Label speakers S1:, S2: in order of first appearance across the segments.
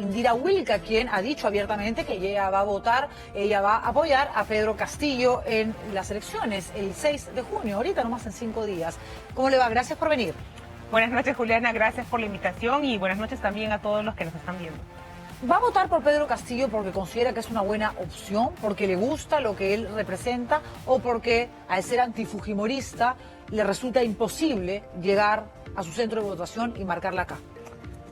S1: Indira Wilca, quien ha dicho abiertamente que ella va a votar, ella va a apoyar a Pedro Castillo en las elecciones el 6 de junio, ahorita nomás en 5 días. ¿Cómo le va? Gracias por venir.
S2: Buenas noches, Juliana, gracias por la invitación y buenas noches también a todos los que nos están viendo.
S1: ¿Va a votar por Pedro Castillo porque considera que es una buena opción, porque le gusta lo que él representa o porque al ser antifujimorista le resulta imposible llegar a su centro de votación y marcarla acá?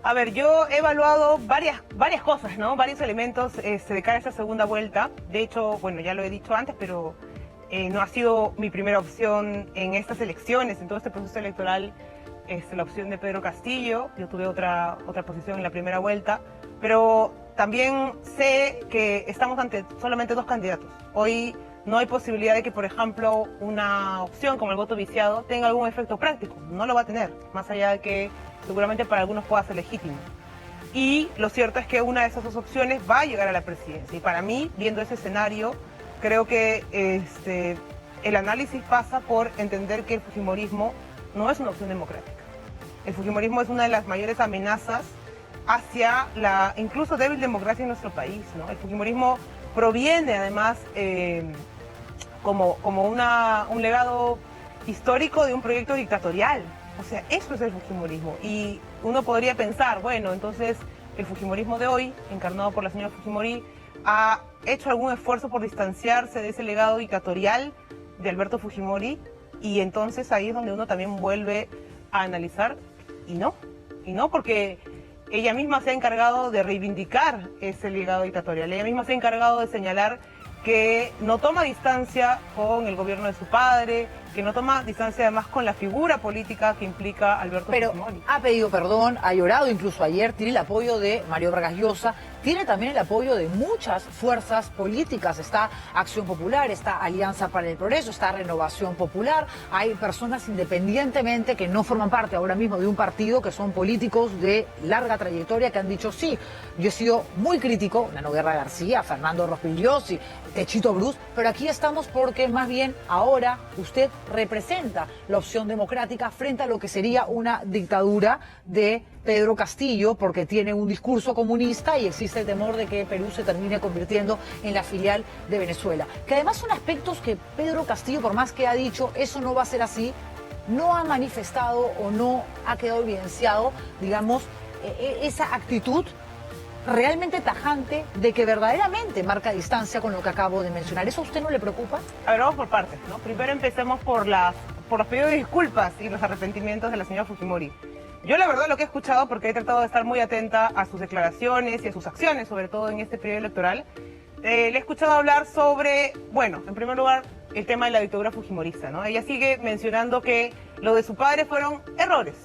S2: A ver, yo he evaluado varias cosas, ¿no? Varios elementos de cara a esta segunda vuelta. De hecho, bueno, ya lo he dicho antes, pero no ha sido mi primera opción en estas elecciones, en todo este proceso electoral. La opción de Pedro Castillo. Yo tuve otra posición en la primera vuelta, pero también sé que estamos ante solamente dos candidatos. Hoy no hay posibilidad de que, por ejemplo, una opción como el voto viciado tenga algún efecto práctico. No lo va a tener, más allá de que seguramente para algunos pueda ser legítimo. Y lo cierto es que una de esas dos opciones va a llegar a la presidencia. Y para mí, viendo ese escenario, creo que el análisis pasa por entender que el fujimorismo no es una opción democrática. El fujimorismo es una de las mayores amenazas hacia la incluso débil democracia en nuestro país, ¿no? El fujimorismo proviene además como un legado histórico de un proyecto dictatorial. O sea, eso es el fujimorismo. Y uno podría pensar, bueno, entonces el fujimorismo de hoy, encarnado por la señora Fujimori, ha hecho algún esfuerzo por distanciarse de ese legado dictatorial de Alberto Fujimori, y entonces ahí es donde uno también vuelve a analizar, y no, porque ella misma se ha encargado de reivindicar ese legado dictatorial. Ella misma se ha encargado de señalar que no toma distancia con el gobierno de su padre, que no toma distancia además con la figura política que implica Alberto Fujimori.
S1: Pero ha pedido perdón, ha llorado incluso ayer, tiene el apoyo de Mario Vargas Llosa, tiene también el apoyo de muchas fuerzas políticas. Está Acción Popular, está Alianza para el Progreso, está Renovación Popular. Hay personas independientemente que no forman parte ahora mismo de un partido, que son políticos de larga trayectoria, que han dicho sí, yo he sido muy crítico, Nano Guerra García, Fernando Rospigliosi, Techito Bruce, pero aquí estamos porque más bien ahora usted representa la opción democrática frente a lo que sería una dictadura de Pedro Castillo, porque tiene un discurso comunista y existe el temor de que Perú se termine convirtiendo en la filial de Venezuela. Que además son aspectos que Pedro Castillo, por más que ha dicho eso no va a ser así, no ha manifestado o no ha quedado evidenciado, digamos, esa actitud realmente tajante de que verdaderamente marca distancia con lo que acabo de mencionar. ¿Eso a usted no le preocupa?
S2: A ver, vamos por partes, ¿no? Primero empecemos por los pedidos de disculpas y los arrepentimientos de la señora Fujimori. Yo la verdad lo que he escuchado, porque he tratado de estar muy atenta a sus declaraciones y a sus acciones, sobre todo en este periodo electoral, le he escuchado hablar sobre, bueno, en primer lugar, el tema de la dictadura fujimorista, ¿no? Ella sigue mencionando que lo de su padre fueron errores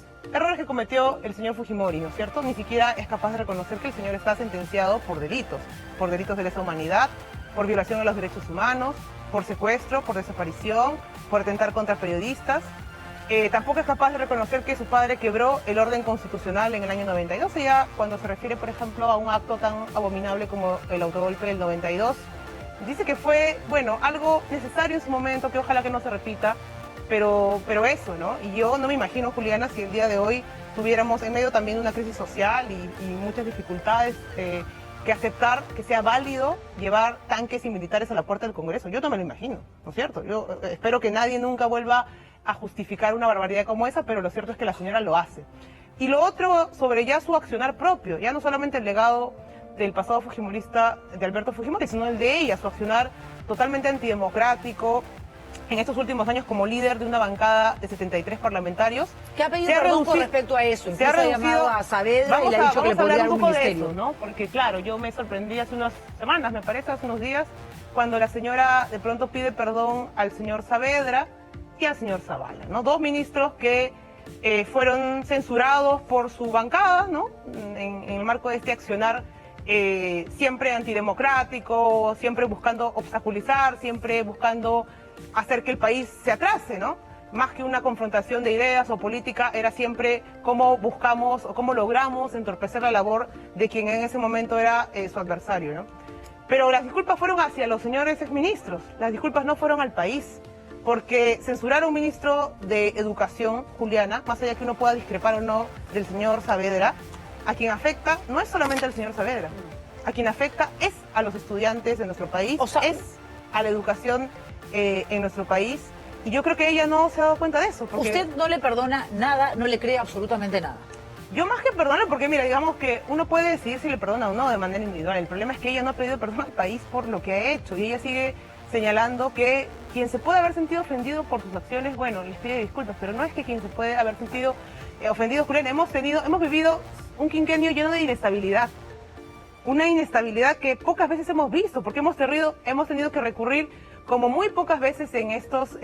S2: que cometió el señor Fujimori, ¿no es cierto? Ni siquiera es capaz de reconocer que el señor está sentenciado por delitos de lesa humanidad, por violación de los derechos humanos, por secuestro, por desaparición, por atentar contra periodistas. Tampoco es capaz de reconocer que su padre quebró el orden constitucional en el año 92, ya cuando se refiere, por ejemplo, a un acto tan abominable como el autogolpe del 92. Dice que fue, bueno, algo necesario en su momento, que ojalá que no se repita, pero eso, ¿no? Y yo no me imagino, Juliana, si el día de hoy tuviéramos en medio también de una crisis social y muchas dificultades, que aceptar que sea válido llevar tanques y militares a la puerta del Congreso. Yo no me lo imagino, ¿no es cierto? Yo espero que nadie nunca vuelva a justificar una barbaridad como esa, pero lo cierto es que la señora lo hace. Y lo otro, sobre ya su accionar propio, ya no solamente el legado del pasado fujimorista de Alberto Fujimori, sino el de ella, su accionar totalmente antidemocrático en estos últimos años como líder de una bancada de 73 parlamentarios.
S1: ¿Qué ha pedido perdón con respecto a eso? Se ha llamado a Saavedra y le ha dicho que le podría dar un ministerio,
S2: ¿no? Porque claro, yo me sorprendí hace unas semanas, me parece, hace unos días, cuando la señora de pronto pide perdón al señor Saavedra y al señor Zavala, ¿no? Dos ministros que fueron censurados por su bancada, ¿no? En el marco de este accionar siempre antidemocrático, siempre buscando obstaculizar, siempre buscando hacer que el país se atrase, ¿no? Más que una confrontación de ideas o política, era siempre cómo buscamos o cómo logramos entorpecer la labor de quien en ese momento era su adversario, ¿no? Pero las disculpas fueron hacia los señores exministros, las disculpas no fueron al país, porque censurar a un ministro de Educación, Juliana, más allá que uno pueda discrepar o no del señor Saavedra, a quien afecta no es solamente al señor Saavedra, a quien afecta es a los estudiantes de nuestro país,
S1: O sea,
S2: es a la educación en nuestro país, y yo creo que ella no se ha dado cuenta de eso. Porque
S1: usted no le perdona nada, no le cree absolutamente nada.
S2: yo más que perdonarle, porque mira, digamos que uno puede decidir si le perdona o no de manera individual. El problema es que ella no ha pedido perdón al país por lo que ha hecho, y ella sigue señalando que quien se puede haber sentido ofendido por sus acciones, bueno, les pide disculpas, pero no es que quien se puede haber sentido ofendido, Julián. Hemos vivido un quinquenio lleno de inestabilidad. Una inestabilidad que pocas veces hemos visto, porque hemos tenido que recurrir, como muy pocas veces en estos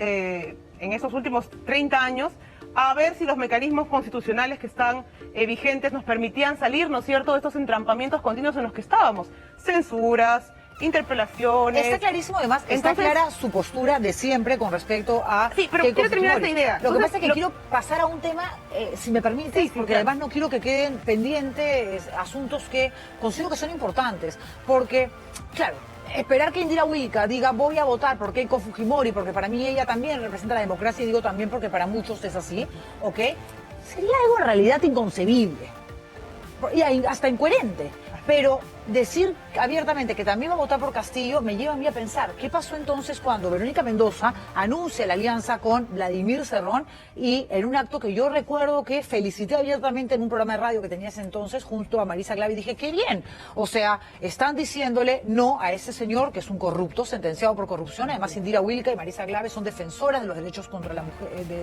S2: últimos 30 años, a ver si los mecanismos constitucionales que están vigentes nos permitían salir, ¿no es cierto?, de estos entrampamientos continuos en los que estábamos. Censuras, interpelaciones.
S1: Está clarísimo, además, está clara su postura de siempre con respecto a...
S2: Sí, pero quiero terminar esta idea.
S1: Lo que pasa es que quiero pasar a un tema, si me permite, porque además no quiero que queden pendientes asuntos que considero que son importantes. Porque, claro, esperar que Indira Wilca diga voy a votar por Keiko Fujimori, porque para mí ella también representa la democracia, y digo también porque para muchos es así, ¿ok? Sería algo en realidad inconcebible. Y hasta incoherente. Pero decir abiertamente que también va a votar por Castillo me lleva a mí a pensar, ¿qué pasó entonces cuando Verónica Mendoza anuncia la alianza con Vladimir Cerrón, y en un acto que yo recuerdo que felicité abiertamente en un programa de radio que tenía ese entonces junto a Marisa Glave, y dije, qué bien, o sea, están diciéndole no a ese señor que es un corrupto, sentenciado por corrupción? Además, Indira Wilca y Marisa Glave son defensoras de los derechos contra la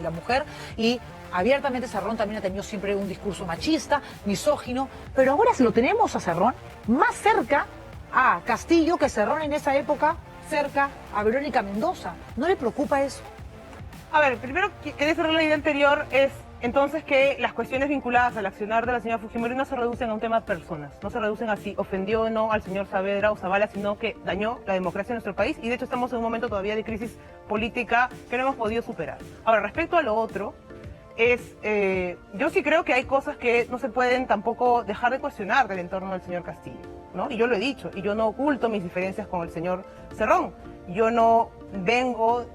S1: mujer, y abiertamente Cerrón también ha tenido siempre un discurso machista, misógino, pero ahora lo tenemos a Cerrón más cerca a Castillo que Cerrón en esa época cerca a Verónica Mendoza. ¿No le preocupa eso?
S2: A ver, primero quería cerrar la idea anterior, es entonces que las cuestiones vinculadas al accionar de la señora Fujimori no se reducen a un tema de personas, no se reducen a si ofendió o no al señor Saavedra o Zavala, sino que dañó la democracia en nuestro país, y de hecho estamos en un momento todavía de crisis política que no hemos podido superar. Ahora, respecto a lo otro, yo sí creo que hay cosas que no se pueden tampoco dejar de cuestionar del entorno del señor Castillo, ¿no? Y yo lo he dicho, y yo no oculto mis diferencias con el señor Cerrón. Yo no vengo,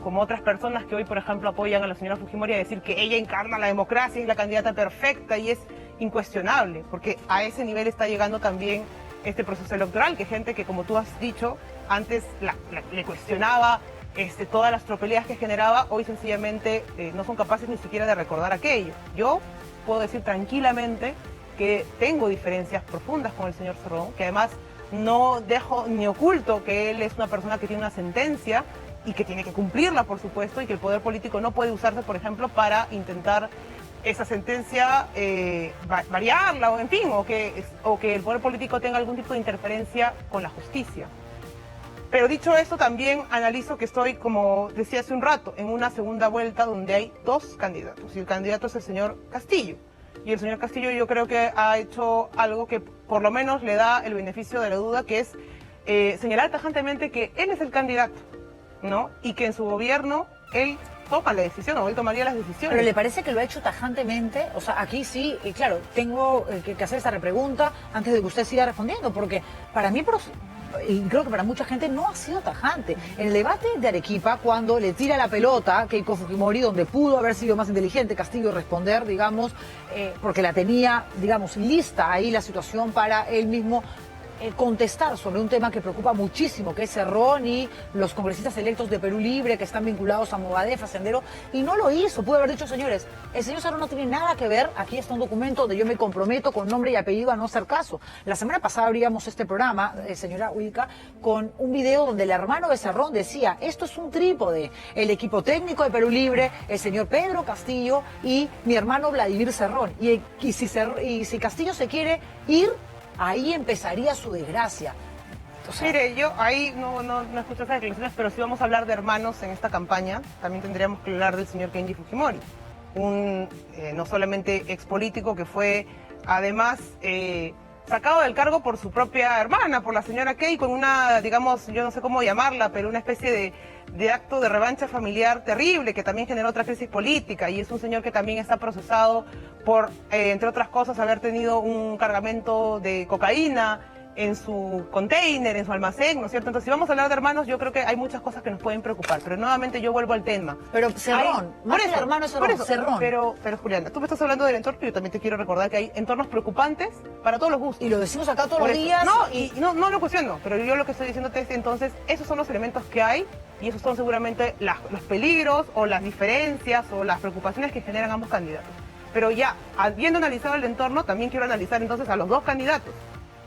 S2: como otras personas que hoy, por ejemplo, apoyan a la señora Fujimori, a decir que ella encarna la democracia, es la candidata perfecta y es incuestionable, porque a ese nivel está llegando también este proceso electoral, que gente que, como tú has dicho, antes le cuestionaba todas las tropelías que generaba, hoy sencillamente no son capaces ni siquiera de recordar aquello. Yo puedo decir tranquilamente que tengo diferencias profundas con el señor Cerrón, que además no dejo ni oculto que él es una persona que tiene una sentencia y que tiene que cumplirla, por supuesto, y que el poder político no puede usarse, por ejemplo, para intentar esa sentencia variarla, o en fin, o que el poder político tenga algún tipo de interferencia con la justicia. Pero dicho esto, también analizo que estoy, como decía hace un rato, en una segunda vuelta donde hay dos candidatos, y el candidato es el señor Castillo. Y el señor Castillo yo creo que ha hecho algo que por lo menos le da el beneficio de la duda, que es señalar tajantemente que él es el candidato, ¿no? Y que en su gobierno él toma la decisión, o él tomaría las decisiones.
S1: ¿Pero le parece que lo ha hecho tajantemente? O sea, aquí sí, y claro, tengo que hacer esta repregunta antes de que usted siga respondiendo, porque para mí, y creo que para mucha gente, no ha sido tajante. En el debate de Arequipa, cuando le tira la pelota a Keiko Fujimori, donde pudo haber sido más inteligente Castillo responder, digamos, porque la tenía, digamos, lista ahí la situación para él mismo contestar sobre un tema que preocupa muchísimo, que es Cerrón y los congresistas electos de Perú Libre que están vinculados a Movadef, a Sendero, y no lo hizo. Pudo haber dicho, señores, el señor Cerrón no tiene nada que ver, aquí está un documento donde yo me comprometo con nombre y apellido a no hacer caso. La semana pasada abríamos este programa, señora Wilca, con un video donde el hermano de Cerrón decía, esto es un trípode, el equipo técnico de Perú Libre, el señor Pedro Castillo y mi hermano Vladimir Cerrón. Y si Castillo se quiere ir, ahí empezaría su desgracia. O sea,
S2: mire, yo ahí no escucho esas declaraciones, pero si vamos a hablar de hermanos en esta campaña, también tendríamos que hablar del señor Kenji Fujimori, un no solamente expolítico que fue además sacado del cargo por su propia hermana, por la señora Keiko, con una, digamos, yo no sé cómo llamarla, pero una especie de acto de revancha familiar terrible que también generó otra crisis política, y es un señor que también está procesado por, entre otras cosas, haber tenido un cargamento de cocaína en su container, en su almacén, ¿no es cierto? Entonces, si vamos a hablar de hermanos, yo creo que hay muchas cosas que nos pueden preocupar, pero nuevamente yo vuelvo al tema.
S1: Pero Cerrón, más que hermano es Cerrón.
S2: Pero Juliana, tú me estás hablando del entorno, pero yo también te quiero recordar que hay entornos preocupantes para todos los gustos.
S1: Y lo decimos acá todos los días.
S2: No, y no lo cuestiono, pero yo lo que estoy diciéndote es entonces, esos son los elementos que hay y esos son seguramente los peligros o las diferencias o las preocupaciones que generan ambos candidatos. Pero ya, habiendo analizado el entorno, también quiero analizar entonces a los dos candidatos.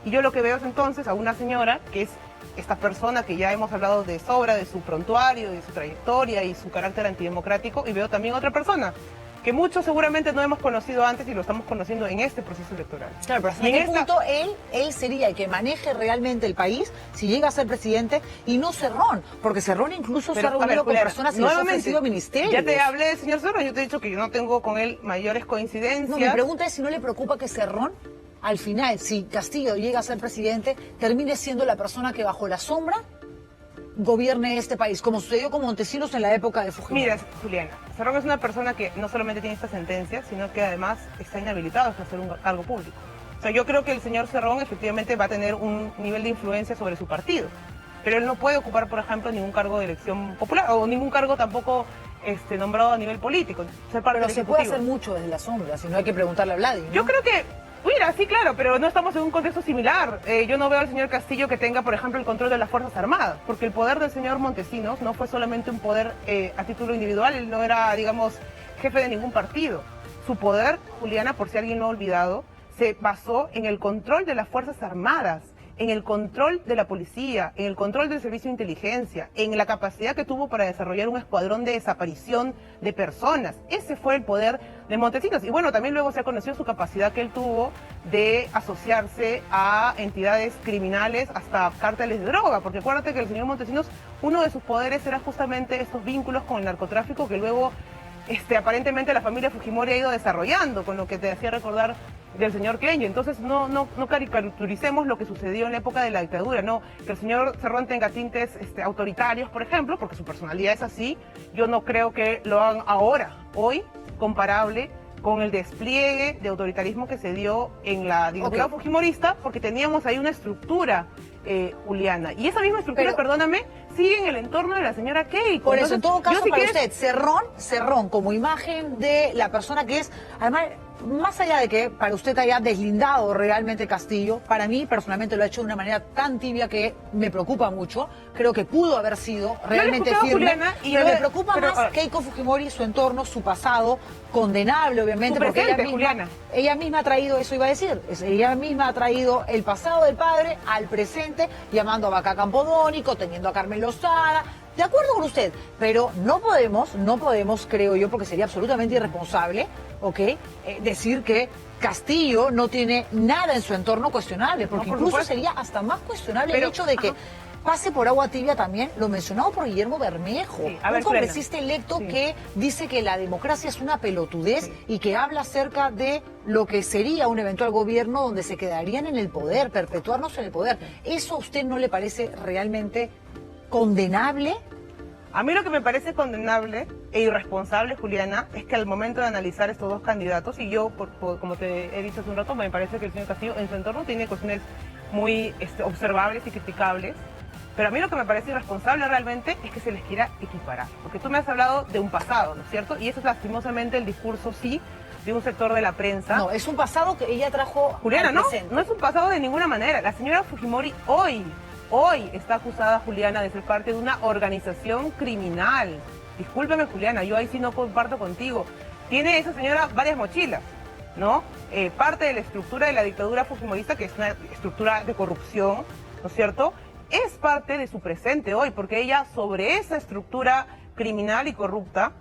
S2: Y yo lo que veo es entonces a una señora, que es esta persona que ya hemos hablado de sobra, de su prontuario, de su trayectoria y su carácter antidemocrático, y veo también a otra persona, que muchos seguramente no hemos conocido antes y lo estamos conociendo en este proceso electoral.
S1: Claro, pero hasta qué punto él sería el que maneje realmente el país si llega a ser presidente y no Cerrón, porque Cerrón incluso se ha reunido con personas y les ha ofrecido ministerios.
S2: Ya te hablé del señor Cerrón, yo te he dicho que yo no tengo con él mayores coincidencias.
S1: No, mi pregunta es si no le preocupa que Cerrón, al final, si Castillo llega a ser presidente, termine siendo la persona que bajo la sombra gobierne este país, como sucedió con Montesinos en la época de Fujimori.
S2: Mira, Juliana, Cerrón es una persona que no solamente tiene esta sentencia, sino que además está inhabilitado para hacer un cargo público. O sea, yo creo que el señor Cerrón efectivamente va a tener un nivel de influencia sobre su partido, pero él no puede ocupar, por ejemplo, ningún cargo de elección popular o ningún cargo tampoco nombrado a nivel político.
S1: Pero se puede hacer mucho desde la sombra, si no hay que preguntarle a Vladi, ¿no?
S2: Yo creo que mira, sí, claro, pero no estamos en un contexto similar. Yo no veo al señor Castillo que tenga, por ejemplo, el control de las Fuerzas Armadas, porque el poder del señor Montesinos no fue solamente un poder a título individual, él no era, digamos, jefe de ningún partido. Su poder, Juliana, por si alguien lo ha olvidado, se basó en el control de las Fuerzas Armadas, en el control de la policía, en el control del servicio de inteligencia, en la capacidad que tuvo para desarrollar un escuadrón de desaparición de personas. Ese fue el poder de Montesinos. Y bueno, también luego se ha conocido su capacidad que él tuvo de asociarse a entidades criminales, hasta cárteles de droga, porque acuérdate que el señor Montesinos, uno de sus poderes era justamente estos vínculos con el narcotráfico que luego aparentemente la familia Fujimori ha ido desarrollando, con lo que te hacía recordar del señor Cleño. Entonces no caricaturicemos lo que sucedió en la época de la dictadura, no, que el señor Cerrón tenga tintes autoritarios, por ejemplo, porque su personalidad es así. Yo no creo que lo hagan ahora, hoy, comparable con el despliegue de autoritarismo que se dio en la dictadura fujimorista, porque teníamos ahí una estructura, Juliana, y esa misma estructura, perdóname, sigue en el entorno de la señora Keiko.
S1: Por eso, en todo caso, para usted, Cerrón como imagen de la persona que es, además, más allá de que para usted haya deslindado realmente Castillo, para mí personalmente lo ha hecho de una manera tan tibia que me preocupa mucho. Creo que pudo haber sido realmente firme, Juliana, pero me preocupa más Keiko Fujimori, su entorno, su pasado, condenable obviamente, porque ella misma ha traído, eso iba a decir, ella misma ha traído el pasado del padre al presente, llamando a Vaca Campodónico, teniendo a Carmen Lozada. De acuerdo con usted, pero no podemos, creo yo, porque sería absolutamente irresponsable, decir que Castillo no tiene nada en su entorno cuestionable, porque incluso sería hasta más cuestionable el hecho de que pase por agua tibia también lo mencionado por Guillermo Bermejo, un congresista electo que dice que la democracia es una pelotudez y que habla acerca de lo que sería un eventual gobierno donde se quedarían en el poder, perpetuarnos en el poder. ¿Eso a usted no le parece realmente condenable?
S2: A mí lo que me parece condenable e irresponsable, Juliana, es que al momento de analizar estos dos candidatos, y yo, como te he dicho hace un rato, me parece que el señor Castillo en su entorno tiene cuestiones muy observables y criticables, pero a mí lo que me parece irresponsable realmente es que se les quiera equiparar, porque tú me has hablado de un pasado, ¿no es cierto? Y eso es lastimosamente el discurso, sí, de un sector de la prensa.
S1: No, es un pasado que ella trajo.
S2: Juliana, no es un pasado de ninguna manera. La señora Fujimori hoy está acusada, Juliana, de ser parte de una organización criminal. Discúlpeme, Juliana, yo ahí sí no comparto contigo. Tiene esa señora varias mochilas, ¿no? Parte de la estructura de la dictadura fujimorista, que es una estructura de corrupción, ¿no es cierto? Es parte de su presente hoy, porque ella, sobre esa estructura criminal y corrupta,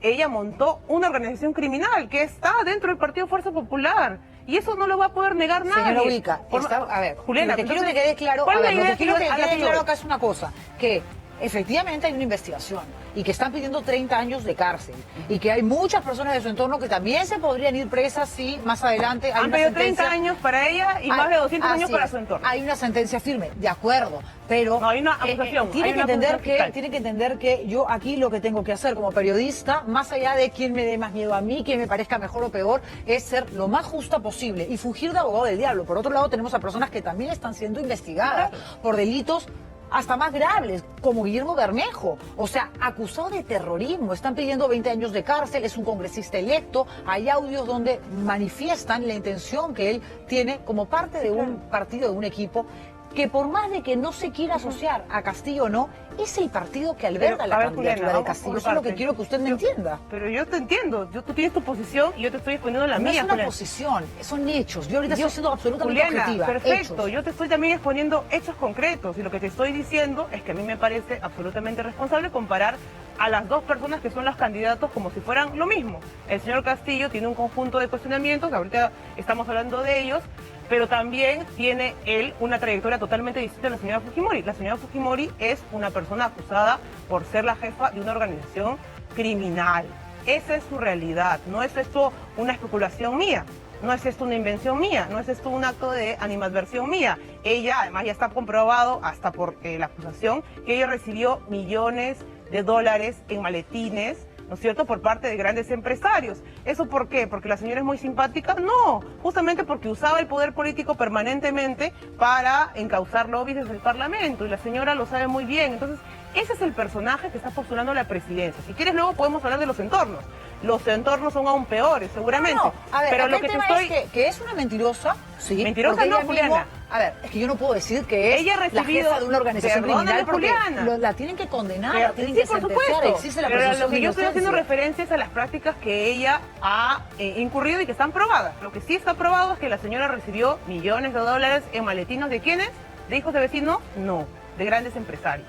S2: ella montó una organización criminal que está dentro del Partido Fuerza Popular. Y eso no lo va a poder negar nadie.
S1: Señora Ubica, a ver,
S2: Juliana,
S1: lo que quiero que quede claro, acá es una cosa, que efectivamente hay una investigación y que están pidiendo 30 años de cárcel y que hay muchas personas de su entorno que también se podrían ir presas si más adelante hay
S2: Han
S1: una
S2: pedido
S1: sentencia.
S2: 30 años para ella y más de 200 años
S1: Así
S2: para
S1: es.
S2: su entorno.
S1: Hay una sentencia firme, de acuerdo, pero
S2: No, hay una acusación,
S1: tiene
S2: hay
S1: que
S2: una
S1: entender
S2: acusación fiscal.
S1: tiene que entender que yo aquí lo que tengo que hacer como periodista, más allá de quién me dé más miedo a mí, quién me parezca mejor o peor, es ser lo más justa posible y fugir de abogado del diablo. Por otro lado, tenemos a personas que también están siendo investigadas por delitos hasta más graves, como Guillermo Bermejo, o sea, acusado de terrorismo. Están pidiendo 20 años de cárcel, es un congresista electo. Hay audios donde manifiestan la intención que él tiene como parte de un partido, de un equipo, que por más de que no se quiera asociar a Castillo o no, es el partido que alberga la candidatura
S2: Juliana,
S1: de Castillo. Eso es lo que quiero que usted me entienda.
S2: Pero yo te entiendo, tú tienes tu posición y yo te estoy exponiendo la
S1: No
S2: mía,
S1: es una
S2: Juliana.
S1: posición, son hechos. Yo ahorita estoy siendo absolutamente
S2: Juliana,
S1: objetiva.
S2: perfecto,
S1: Hechos.
S2: yo te estoy también exponiendo hechos concretos y lo que te estoy diciendo es que a mí me parece absolutamente responsable comparar a las dos personas que son los candidatos como si fueran lo mismo. El señor Castillo tiene un conjunto de cuestionamientos, ahorita estamos hablando de ellos, pero también tiene él una trayectoria totalmente distinta a la señora Fujimori. La señora Fujimori es una persona acusada por ser la jefa de una organización criminal. Esa es su realidad, no es esto una especulación mía. No es esto una invención mía, no es esto un acto de animadversión mía. Ella, además, ya está comprobado, hasta por la acusación, que ella recibió millones de dólares en maletines, ¿no es cierto?, por parte de grandes empresarios. ¿Eso por qué? ¿Porque la señora es muy simpática? No, justamente porque usaba el poder político permanentemente para encauzar lobbies desde el Parlamento, y la señora lo sabe muy bien. Entonces, ese es el personaje que está postulando a la presidencia. Si quieres, luego podemos hablar de los entornos. Los entornos son aún peores, seguramente.
S1: No, a ver,
S2: pero
S1: acá
S2: lo
S1: el
S2: que te
S1: tema
S2: estoy...
S1: es que es una mentirosa, sí.
S2: Mentirosa
S1: porque
S2: no,
S1: ella mismo-
S2: Juliana.
S1: a ver, es que yo no puedo decir que es
S2: Ella ha
S1: la
S2: recibido-
S1: jefa de una organización
S2: Perdóname,
S1: criminal porque
S2: Juliana.
S1: la tienen que condenar,
S2: Pero-
S1: la tienen
S2: sí,
S1: que
S2: por
S1: sentenciar,
S2: supuesto.
S1: existe la
S2: Pero
S1: presunción
S2: lo que
S1: de
S2: yo estoy haciendo
S1: inocencia.
S2: referencia es a las prácticas que ella ha incurrido y que están probadas. Lo que sí está probado es que la señora recibió millones de dólares en maletinos. ¿De quiénes? ¿De hijos de vecinos? No, de grandes empresarios.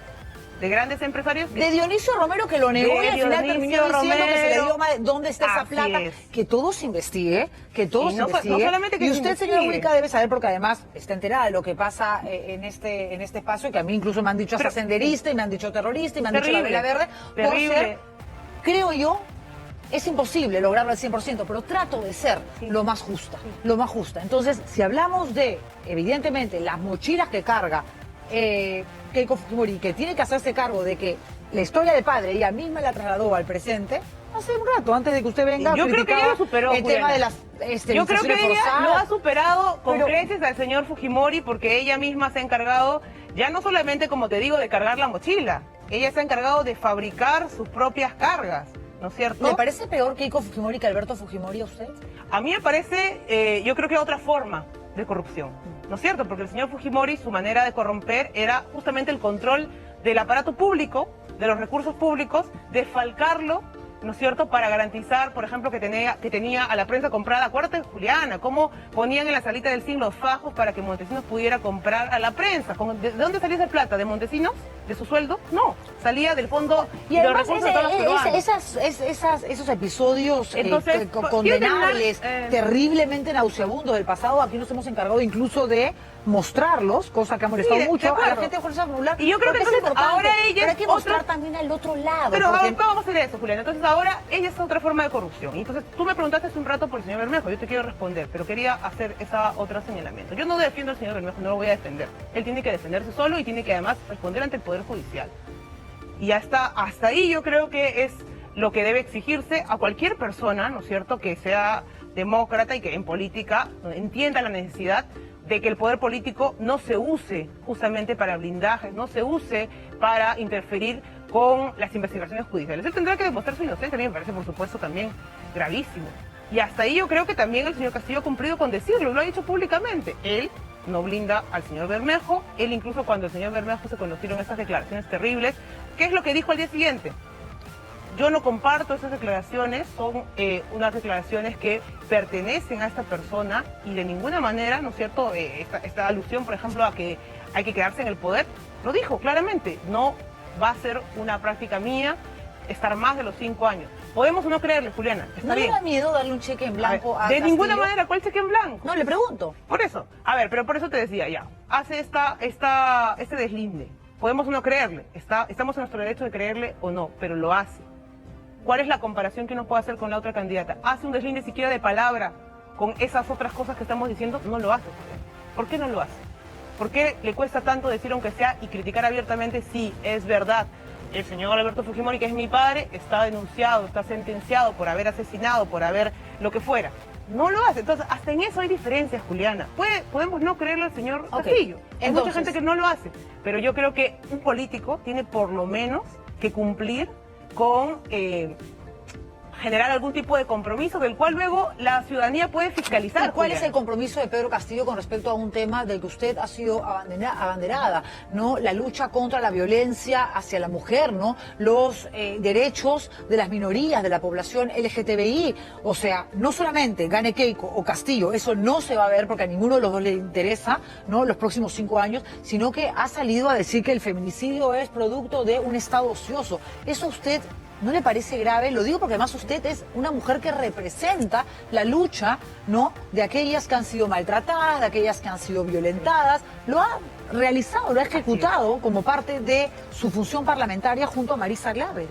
S2: De grandes empresarios.
S1: De Dionisio Romero, que lo negó
S2: De
S1: y al final
S2: Dionisio
S1: terminó diciendo que se le dio
S2: Romero.
S1: mal. ¿Dónde está esa
S2: Así
S1: plata?
S2: es.
S1: Que todo se investigue, que todo
S2: Y
S1: se
S2: no
S1: investigue.
S2: solamente que
S1: y
S2: se
S1: usted, señora
S2: investigue.
S1: Única, debe saber, porque además está enterada de lo que pasa en este espacio, que a mí incluso me han dicho hasta
S2: Pero-
S1: senderista, y me han dicho terrorista, y me han dicho la
S2: Terrible,
S1: vela verde. Por
S2: terrible.
S1: ser, creo yo, es imposible lograrlo al 100%, pero trato de ser lo más justa, lo más justa. Entonces, si hablamos de, evidentemente, las mochilas que carga Keiko Fujimori, que tiene que hacerse cargo de que la historia de padre ella misma la trasladó al presente, hace un rato, antes de que usted venga,
S2: Yo creo que ella lo superó,
S1: el tema
S2: Juliana.
S1: de las
S2: Yo creo que
S1: esterilizaciones
S2: ella
S1: forzadas.
S2: lo ha superado con
S1: Pero-
S2: creces al señor Fujimori, porque ella misma se ha encargado, ya no solamente, como te digo, de cargar la mochila, ella se ha encargado de fabricar sus propias cargas, ¿no es cierto?
S1: ¿Le parece peor Keiko Fujimori que Alberto Fujimori a usted?
S2: A mí me parece, yo creo que otra forma de corrupción, ¿no es cierto? Porque el señor Fujimori, su manera de corromper era justamente el control del aparato público, de los recursos públicos, desfalcarlo, ¿no es cierto?, para garantizar, por ejemplo, que tenía a la prensa comprada. Acuérdate, Juliana, cómo ponían en la salita del siglo fajos para que Montesinos pudiera comprar a la prensa. ¿De dónde salía esa plata? ¿De Montesinos? ¿De su sueldo? No, salía del fondo
S1: Y
S2: de los
S1: además
S2: recursos de todos los peruanos.
S1: esos episodios
S2: Entonces,
S1: condenables,
S2: quiero terminar,
S1: terriblemente nauseabundos del pasado, aquí nos hemos encargado incluso de mostrarlos, cosa que ha molestado
S2: Sí, de
S1: mucho a la
S2: acuerdo.
S1: gente de Fuerza Popular.
S2: Y yo creo
S1: porque
S2: que
S1: es
S2: entonces
S1: importante,
S2: ahora ella
S1: pero
S2: es
S1: hay que mostrar
S2: otro-
S1: también el otro lado.
S2: Pero
S1: porque-
S2: vamos a hacer eso, Juliana. Entonces ahora ella es otra forma de corrupción. Y entonces tú me preguntaste hace un rato por el señor Bermejo. Yo te quiero responder, pero quería hacer esa otra señalamiento. Yo no defiendo al señor Bermejo, no lo voy a defender. Él tiene que defenderse solo y tiene que además responder ante el Poder Judicial. Y hasta ahí yo creo que es lo que debe exigirse a cualquier persona, ¿no es cierto?, que sea demócrata y que en política entienda la necesidad de que el poder político no se use justamente para blindajes, no se use para interferir con las investigaciones judiciales. Él tendrá que demostrar su inocencia, a mí me parece, por supuesto, también gravísimo. Y hasta ahí yo creo que también el señor Castillo ha cumplido con decirlo, lo ha dicho públicamente. Él no blinda al señor Bermejo, él incluso cuando el señor Bermejo se conocieron estas declaraciones terribles, ¿qué es lo que dijo al día siguiente? Yo no comparto esas declaraciones, son unas declaraciones que pertenecen a esta persona y de ninguna manera, ¿no es cierto?, esta alusión, por ejemplo, a que hay que quedarse en el poder, lo dijo claramente, no va a ser una práctica mía estar más de los 5 años. Podemos o no creerle, Juliana, está
S1: ¿No le
S2: bien.
S1: da miedo darle un cheque en blanco a
S2: De ninguna
S1: Castillo?
S2: manera, ¿cuál cheque en blanco?
S1: No, le pregunto.
S2: Por eso, a ver, pero por eso te decía ya, hace este deslinde, Podemos no creerle, estamos en nuestro derecho de creerle o no, pero lo hace. ¿Cuál es la comparación que uno puede hacer con la otra candidata? ¿Hace un deslinde siquiera de palabra con esas otras cosas que estamos diciendo? No lo hace. ¿Por qué no lo hace? ¿Por qué le cuesta tanto decir aunque sea y criticar abiertamente? Sí, es verdad. El señor Alberto Fujimori, que es mi padre, está denunciado, está sentenciado por haber asesinado, por haber lo que fuera. No lo hace. Entonces, hasta en eso hay diferencias, Juliana. Podemos no creerle al señor Castillo. Hay mucha gente que no lo hace. Pero yo creo que un político tiene por lo menos que cumplir con generar algún tipo de compromiso del cual luego la ciudadanía puede fiscalizar.
S1: ¿Y cuál es el compromiso de Pedro Castillo con respecto a un tema del que usted ha sido abanderada, ¿no? La lucha contra la violencia hacia la mujer, ¿no? Los derechos de las minorías, de la población LGTBI. O sea, no solamente gane Keiko o Castillo, eso no se va a ver porque a ninguno de los dos le interesa, ¿no? Los próximos 5 años, sino que ha salido a decir que el feminicidio es producto de un estado ocioso. ¿Eso a usted no le parece grave? Lo digo porque además usted es una mujer que representa la lucha, ¿no?, de aquellas que han sido maltratadas, de aquellas que han sido violentadas. Lo ha realizado, lo ha ejecutado como parte de su función parlamentaria junto a Marisa Glave.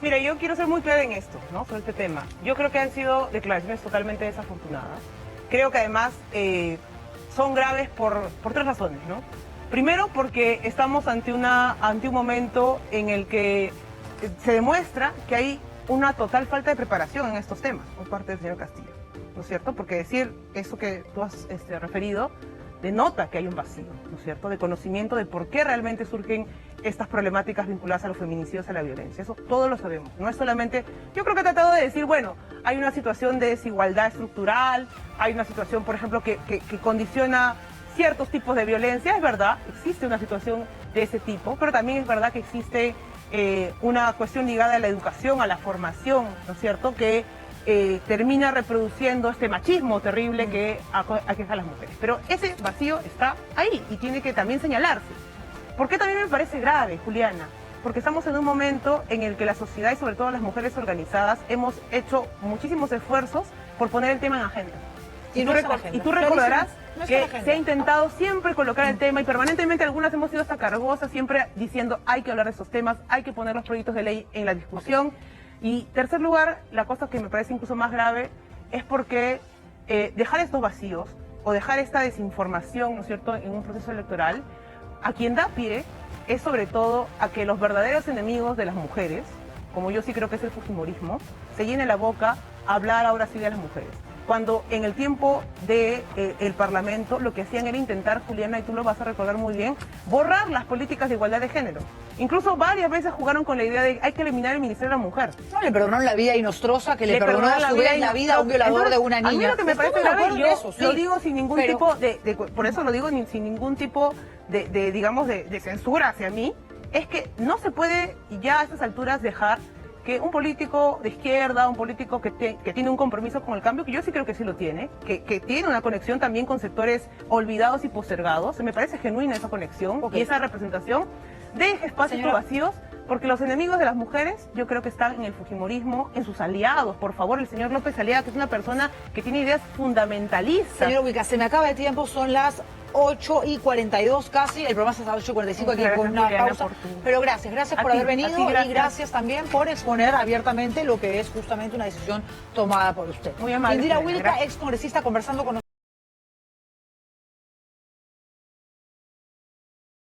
S2: Mira, yo quiero ser muy clara en esto, ¿no?, sobre este tema. Yo creo que han sido declaraciones totalmente desafortunadas. Creo que además son graves por 3 razones, ¿no? Primero, porque estamos ante un momento en el que se demuestra que hay una total falta de preparación en estos temas por parte del señor Castillo, ¿no es cierto? Porque decir eso que tú has referido denota que hay un vacío, ¿no es cierto?, de conocimiento de por qué realmente surgen estas problemáticas vinculadas a los feminicidios, a la violencia. Eso todos lo sabemos. No es solamente, yo creo que he tratado de decir, bueno, hay una situación de desigualdad estructural, hay una situación, por ejemplo, que condiciona ciertos tipos de violencia. Es verdad, existe una situación de ese tipo, pero también es verdad que existe una cuestión ligada a la educación, a la formación, ¿no es cierto?, que termina reproduciendo este machismo terrible que aqueja a las mujeres. Pero ese vacío está ahí y tiene que también señalarse. ¿Por qué también me parece grave, Juliana? Porque estamos en un momento en el que la sociedad y sobre todo las mujeres organizadas hemos hecho muchísimos esfuerzos por poner el tema en agenda. Y tú recordarás que se ha intentado siempre colocar el tema y permanentemente algunas hemos sido hasta cargosas, siempre diciendo hay que hablar de estos temas, hay que poner los proyectos de ley en la discusión. Y tercer lugar, la cosa que me parece incluso más grave es porque dejar estos vacíos o dejar esta desinformación, ¿no es cierto?, en un proceso electoral, a quien da pie es sobre todo a que los verdaderos enemigos de las mujeres, como yo sí creo que es el fujimorismo, se llene la boca a hablar ahora sí de las mujeres. Cuando en el tiempo del Parlamento lo que hacían era intentar, Juliana, y tú lo vas a recordar muy bien, borrar las políticas de igualdad de género. Incluso varias veces jugaron con la idea de hay que eliminar el Ministerio de la Mujer.
S1: No le perdonaron la vida a Inostroza, que le perdonó a su vez la vida a un violador de una niña.
S2: A mí lo que me parece grave, yo
S1: eso, sí,
S2: lo digo sin ningún tipo por eso lo digo sin ningún tipo de censura hacia mí, es que no se puede ya a estas alturas dejar que un político de izquierda, un político que tiene un compromiso con el cambio, que yo sí creo que sí lo tiene, que tiene una conexión también con sectores olvidados y postergados, me parece genuina esa conexión y esa representación, deje espacios vacíos, porque los enemigos de las mujeres yo creo que están en el fujimorismo, en sus aliados. Por favor, el señor López Aliaga, que es una persona que tiene ideas fundamentalistas.
S1: Señor Ubica, se me acaba el tiempo, son las 8:42 casi, el programa es hasta 8:45, aquí con una pausa. Pero gracias por haber venido y gracias también por exponer abiertamente lo que es justamente una decisión tomada por usted.
S2: Muy amable.
S1: Indira Wilca, ex congresista, conversando con nosotros.